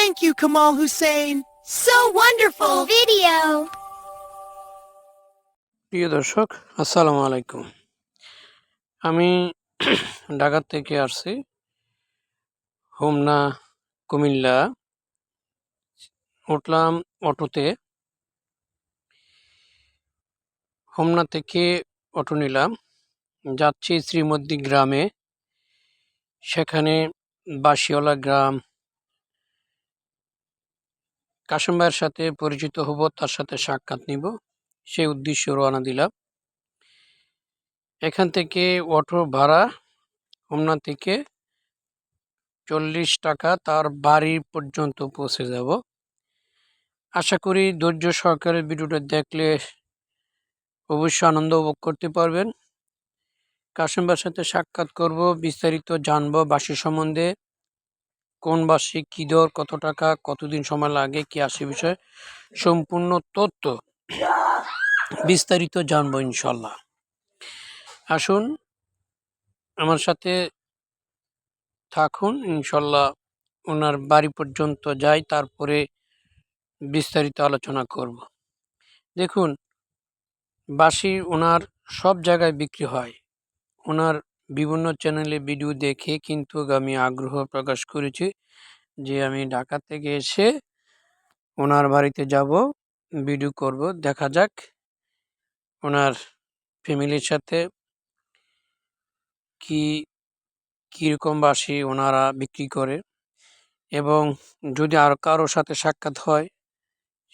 Thank you, Kamal Hussein. So wonderful video. প্রিয় দর্শক, আসসালামু আলাইকুম। আমি ঢাকা থেকে আসছি হোমনা কুমিল্লা। উঠলাম অটোতে। হোমনা থেকে অটো নিলাম, যাচ্ছি শ্রীমদ্দি গ্রামে। সেখানে বাসিওয়ালা গ্রাম, কাশেম ভাইয়ের সাথে পরিচিত হব, তার সাথে সাক্ষাৎ নিব, সেই উদ্দেশ্যে রওনা দিলাম। এখান থেকে অটো ভাড়া হোমনা থেকে 40 টাকা, তার বাড়ি পর্যন্ত পৌঁছে যাব। আশা করি ধৈর্য সহকারে ভিডিওটা দেখলে অবশ্যই আনন্দ উপভোগ করতে পারবেন। কাশেম ভাইয়ের সাথে সাক্ষাৎ করব, বিস্তারিত জানবো বাসি সম্বন্ধে, কোন বাসি, কী দর, কত টাকা, কতদিন সময় লাগে, কি আসে বিষয়ে সম্পূর্ণ তথ্য বিস্তারিত জানবো ইনশাল্লাহ। আসুন আমার সাথে থাকুন, ইনশাল্লাহ ওনার বাড়ি পর্যন্ত যাই, তারপরে বিস্তারিত আলোচনা করব। দেখুন, বাঁশি ওনার সব জায়গায় বিক্রি হয়। ওনার বিভিন্ন চ্যানেলে ভিডিও দেখে কিন্তু আমি আগ্রহ প্রকাশ করেছি যে আমি ঢাকা থেকে এসে ওনার বাড়িতে যাব, ভিডিও করব। দেখা যাক ওনার ফ্যামিলির সাথে কীরকম বাঁশি ওনারা বিক্রি করে, এবং যদি আর কারোর সাথে সাক্ষাৎ হয়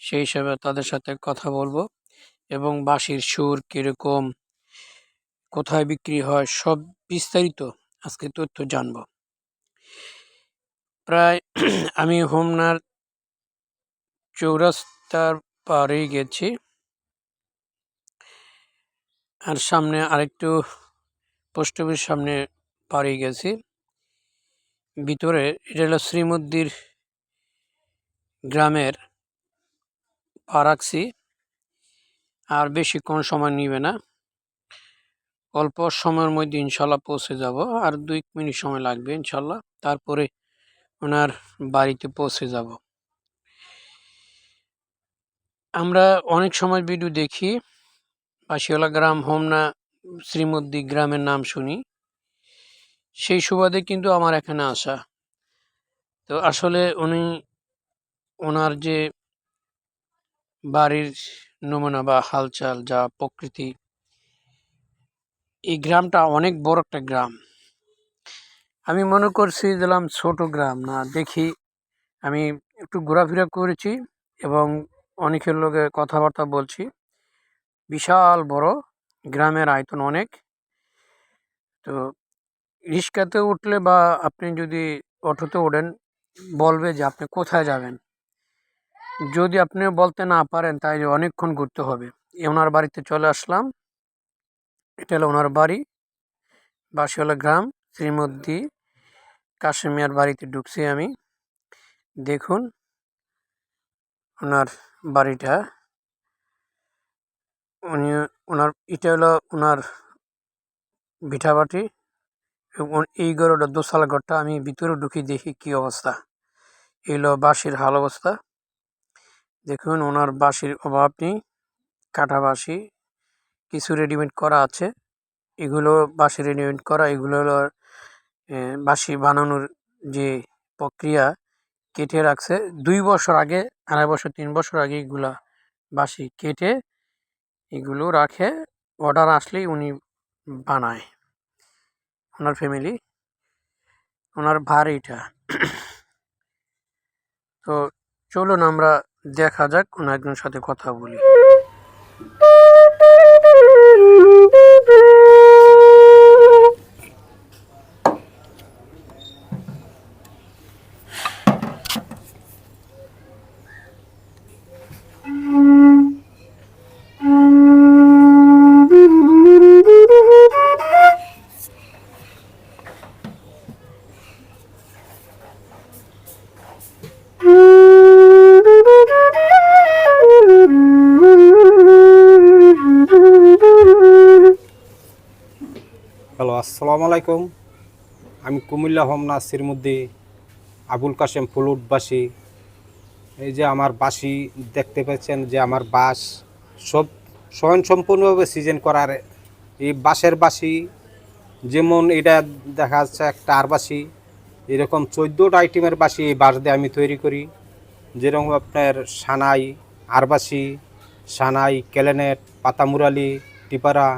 সেই হিসাবে তাদের সাথে কথা বলবো, এবং বাঁশির সুর কীরকম, কোথায় বিক্রি হয়, সব বিস্তারিত আজকে তথ্য জানব। প্রায় আমি হোমনার চৌরাস্তার পাড়ে গেছি, আর সামনে আরেকটু পোস্ট অফিস সামনে পাড়ে গেছি। ভিতরে এটা হলো শ্রীমদ্দির গ্রামের পা রাখছি। আর বেশিক্ষণ সময় নিবে না, অল্প সময়ের মধ্যে ইনশাল্লাহ পৌঁছে যাব। আর 2 মিনিট সময় লাগবে ইনশাল্লাহ, তারপরে ওনার বাড়িতে পৌঁছে যাব। আমরা অনেক সময় ভিডিও দেখি, বাসিওয়ালা গ্রাম, হোমনা, শ্রীমদ্দি গ্রামের নাম শুনি, সেই সুবাদে কিন্তু আমার এখানে আসা। তো আসলে ওনার যে বাড়ির নমুনা বা হালচাল, যা প্রকৃতি, এই গ্রামটা অনেক বড় একটা গ্রাম। আমি মনে করছি দিলাম ছোট গ্রাম না, দেখি আমি একটু ঘোরাফেরা করেছি এবং অনেকের লোকে কথাবার্তা বলছি। বিশাল বড় গ্রামের আয়তন অনেক। তো রিক্সাতে উঠলে বা আপনি যদি অটোতে ওঠেন, বলবে যে আপনি কোথায় যাবেন। যদি আপনি বলতে না পারেন তাইলে অনেকক্ষণ ঘুরতে হবে। ওনার বাড়িতে চলে আসলাম। এটা হলো ওনার বাড়ি, বাসিওয়ালা গ্রাম, শ্রীমদ্দি কাশেম মিয়ার বাড়িতে ঢুকছি আমি। দেখুন ওনার বাড়িটা, এটা হলো ওনার ভিটাবাটি, এবং এই ঘরটা দোতলা ঘরটা। আমি ভিতরে ঢুকি, দেখি কি অবস্থা। এই হলো বাঁশির হাল অবস্থা। দেখুন ওনার বাঁশির অভাব নেই, কাঠা বাঁশি, কিছু রেডিমেড করা আছে, এগুলো বাঁশি রেডিমেড করা। এগুলো হলো বাঁশি বানানোর যে প্রক্রিয়া, কেটে রাখছে 2 বছর আগে, 2.5 বছর 3 বছর আগে এগুলা বাঁশি কেটে এগুলো রাখে। অর্ডার আসলেই উনি বানায়, ওনার ফ্যামিলি, ওনার বাড়িটা। তো চলুন আমরা দেখা যাক, ওনার একজনের সাথে কথা বলি। হ্যালো, আসসালামু আলাইকুম। আমি কুমিল্লা হোমনা শ্রীমদ্দি আবুল কাশেম ফ্লুটবাসী এই যে আমার বাঁশি দেখতে পাচ্ছেন যে আমার বাঁশ সব স্বয়ংসম্পূর্ণভাবে সিজন করার। এই বাঁশের বাঁশি যেমন এটা দেখা যাচ্ছে একটা আর বাঁশি, এরকম 14টা আইটেমের বাঁশি এই বাঁশ দিয়ে আমি তৈরি করি। যেরকম আপনার সানাই, আরবাসি, সানাই, ক্যালেনেট, পাতামুরালি, টিপারা,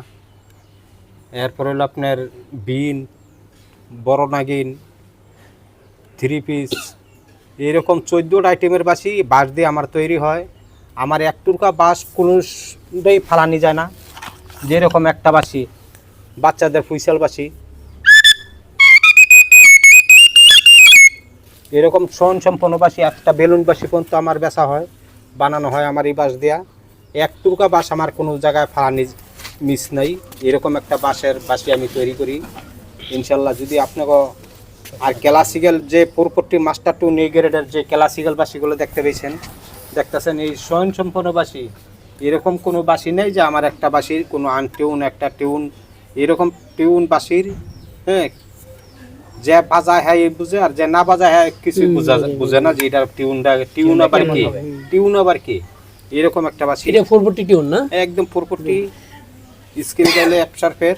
এরপর হলো আপনার বিন, বড় নাগিন, থ্রি পিস, এরকম 14টা আইটেমের বাঁশি বাঁশ দিয়ে আমার তৈরি হয়। আমার এক টুকরা বাঁশ কোনোটাই ফালানি যায় না। যেরকম একটা বাঁশি বাচ্চাদের ফুইসাল বাঁশি, এরকম স্বয়ংসম্পন্ন বাঁশি একটা বেলুন বাঁশি পর্যন্ত আমার বেচা হয়, বানানো হয় আমার এই বাঁশ দেওয়া। এক টুকরা বাঁশ আমার কোনো জায়গায় ফালানি মিস নাই। এরকম একটা বাঁশের বাঁশি আমি তৈরি করি ইনশাল্লাহ। যদি আপনাকে আর ক্লাসিক্যাল যে 440 মাস্টার 2 নিউ গ্রেডের যে ক্লাসিক্যাল বাঁশিগুলো দেখতেছেন এই স্বয়ংসম্পন্ন বাঁশি, এরকম কোনো বাঁশি নেই যে আমার একটা বাঁশির কোনো আনটিউন একটা টিউন। এরকম টিউন বাঁশির, হ্যাঁ, যে বাজায় হ্যাঁ বুঝে, আর যে না বাজায় হ্যাঁ কিছু বুঝে না যে এটা টিউন আবার কি এরকম একটা বাঁশি। এটা 440 টিউন না, একদম 440 স্ক্রিন গেলে অ্যাপসারফের।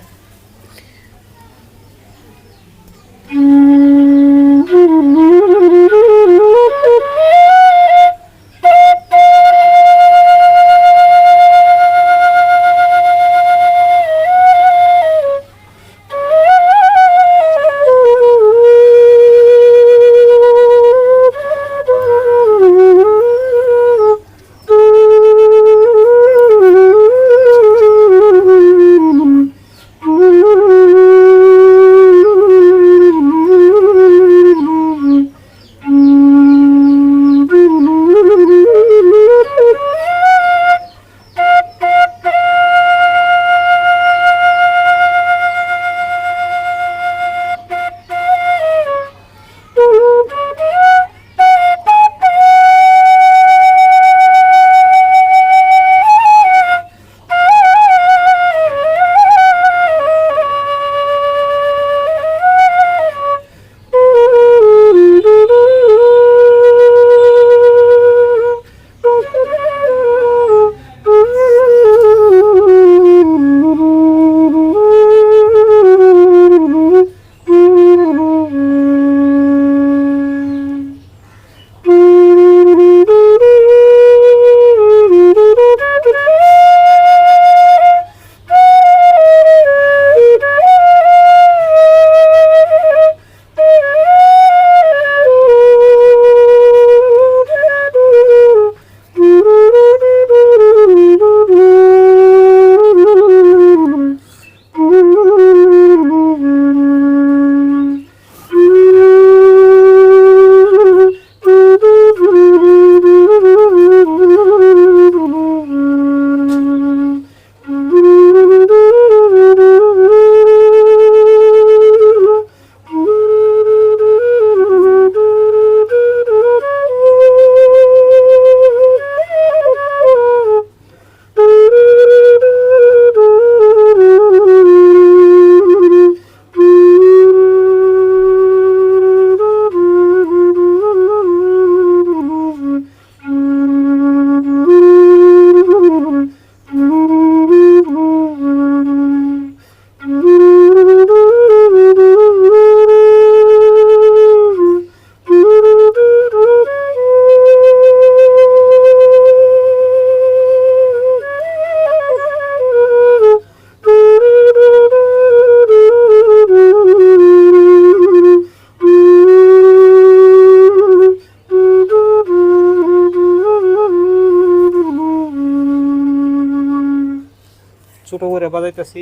ছোট করে বাজাইতেছি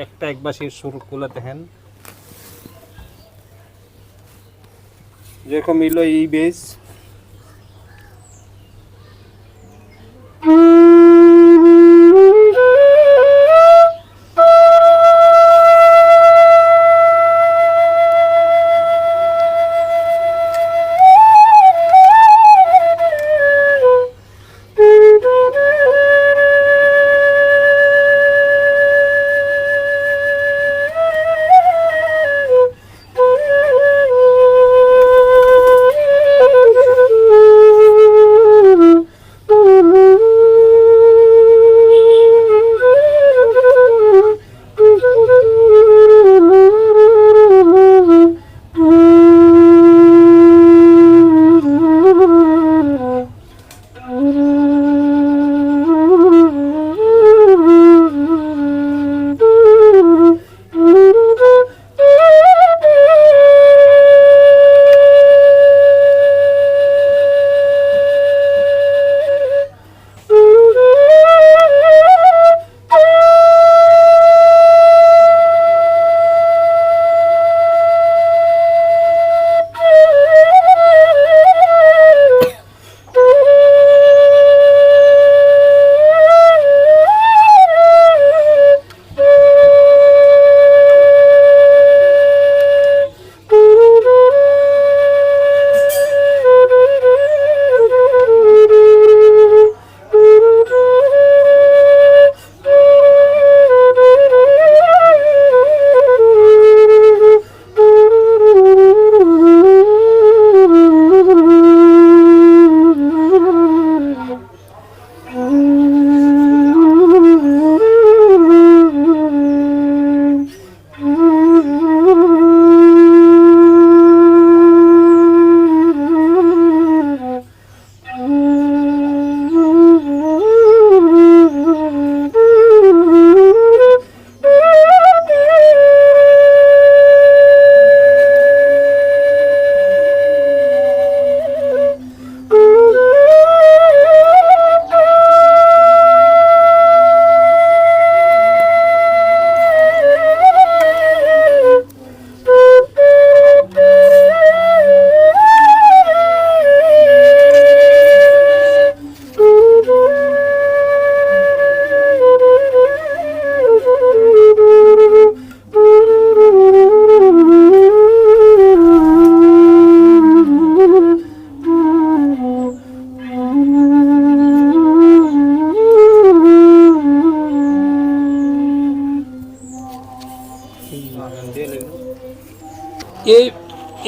একটা একবাসির সুরগুলো দেখেন, যেরকম ইলো এই বেস।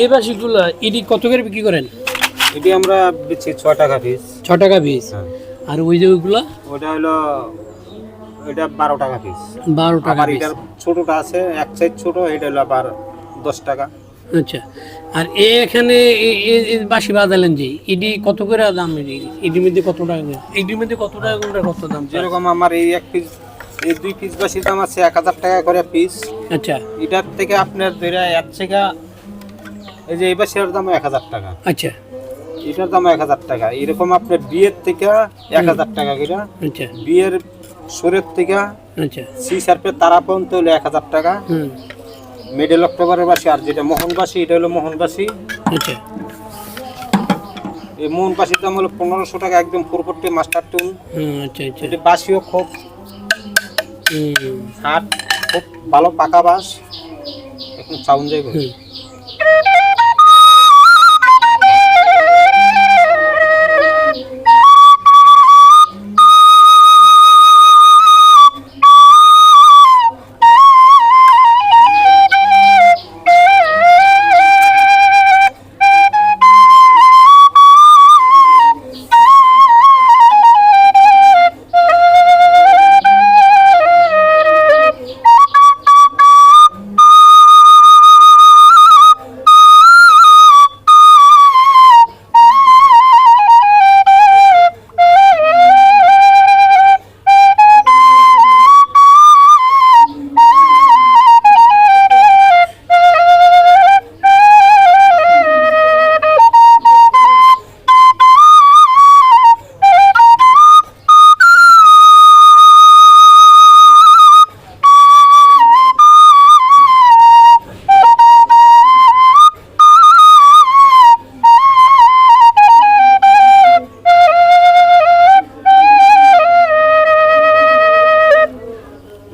এই বাঁশিগুলো ইডি কত করে বিক্রি করেন? এটি আমরা বেচি 6 টাকা পিস। 6 টাকা পিস। আর ওই যে ওইগুলো ওটা হলো এটা 12 টাকা পিস। 12 টাকা আবার পিস। এটার ছোটটা আছে এক সাইজ ছোট, এটা হলো আবার 10 টাকা। আচ্ছা, আর এখানে এই বাঁশি বাজালেন যে ইডি কত করে দাম? ইডির মধ্যে কত টাকা করে? ইডির মধ্যে কত টাকা করে কত দাম? যেরকম আমার এই এক পিস, এই 2 পিস বাঁশির দাম আছে 1000 টাকা করে পিস। আচ্ছা এটার থেকে আপনার ধরে এর থেকে এই যে এই বাঁশির দাম 1000 টাকা, আচ্ছা এটার দাম 1000 টাকা। এরকম আপনার বিয়ের থেকে 1000 টাকা করে, আচ্ছা বিয়ের সুরের থেকে আচ্ছা সি সার্পের তারা পর্যন্ত হলো 1000 টাকা। হুম মিডল অক্টোবরের বাঁশি, আর যেটা মোহনবাসী এটা হলো মোহনবাসী। আচ্ছা এই মোহনবাসীর দাম হলো 1500 টাকা, একদম পুরোপুরি মাস্টার টুন। আচ্ছা আচ্ছা এটা বাঁশিও খুব হুম হাট, খুব ভালো পাকা বাঁশ, এখন সাউন্ড যাইব। হুম।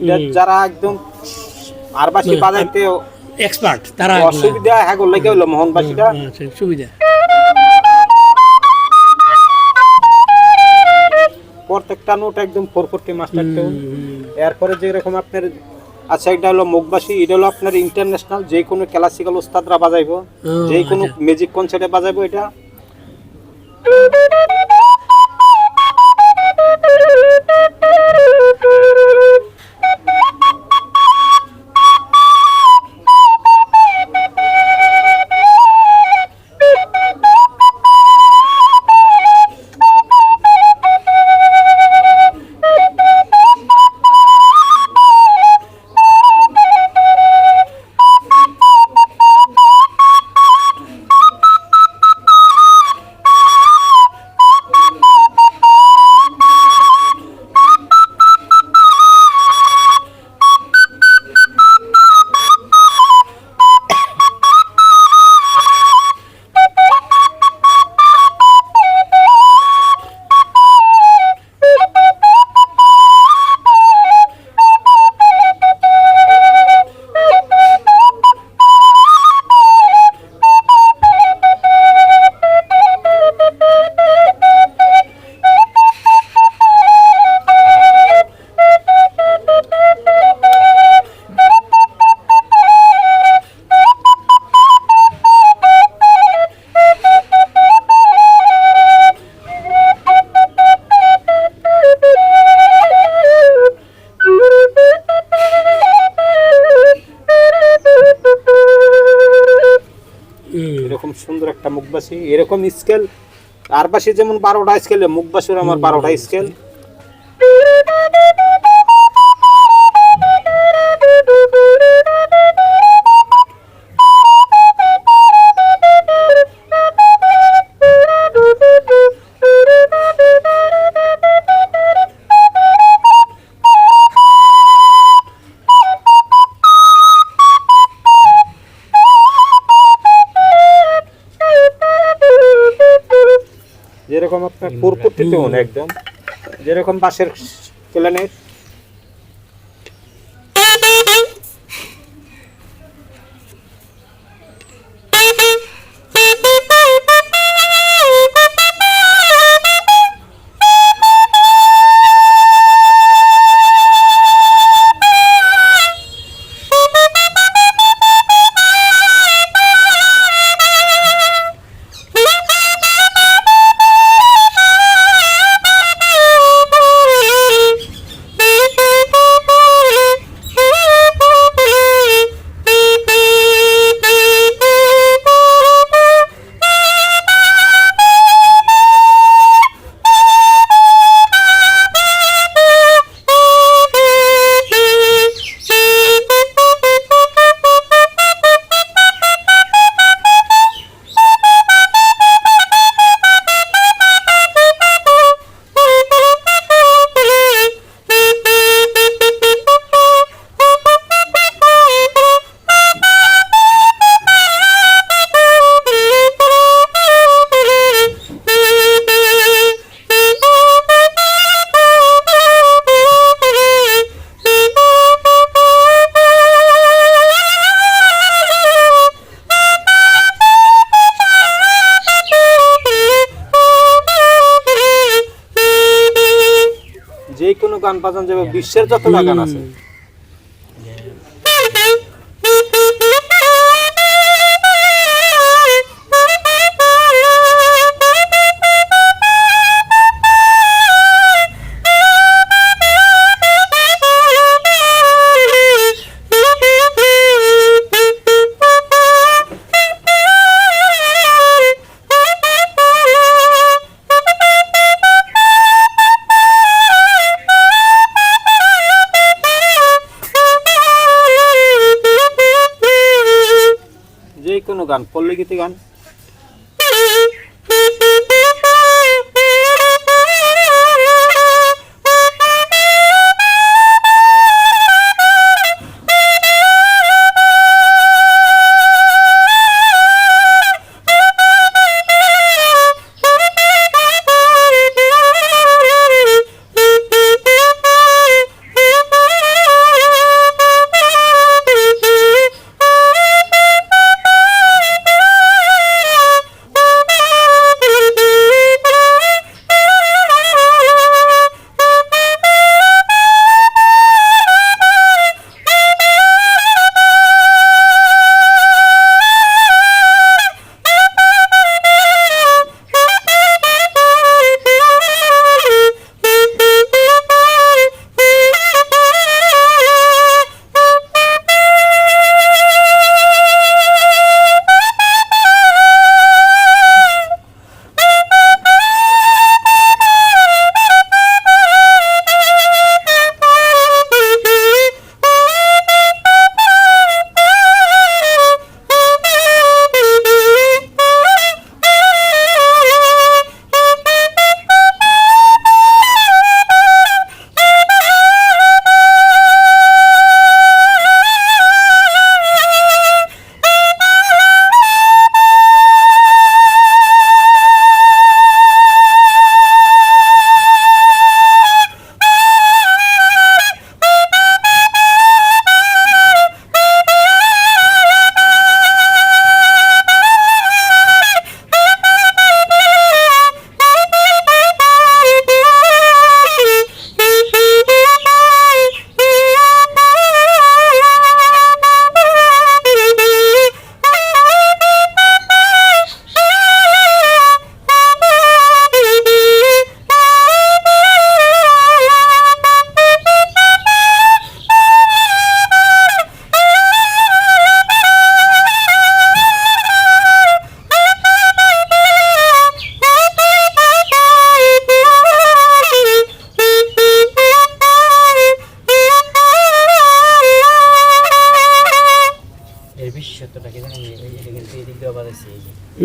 এটা যারা একদম আর বাঁশি বাজাইতে এক্সপার্ট তারা অসুবিধা হ্যাঁ লাগে হলো মোহনবাসীটা। আচ্ছা সুবিধা। প্রত্যেকটা নোট একদম 440 মাস্টার টিউন। এরপরে যেরকম আপনার আচ্ছা, এটা হলো মুখবাসী, এটা হলো আপনার ইন্টারন্যাশনাল, যে কোনো ক্লাসিক্যাল ওস্তাদরা বাজাইবো, যে কোনো মিউজিক কনসার্টে বাজাইবো এটা। এরকম সুন্দর একটা মুখবাসী, এরকম স্কেল আর বাসি যেমন 12টা স্কেলে, মুখবাসীর আমার 12টা স্কেল। যেরকম আপনার পুরপুটিতে একদম যেরকম বাঁশের প্ল্যানের। যে কোনো গান বাজানো যাবে, বিশ্বের যত গান আছে। যে কোনো গান, পল্লীগীতি গান।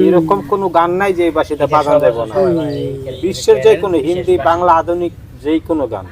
এরকম কোনো গান নাই যে এই বাঁশিটা বাজানো যাবে না। বিশ্বের যে কোনো হিন্দি, বাংলা, আধুনিক যে কোনো গান।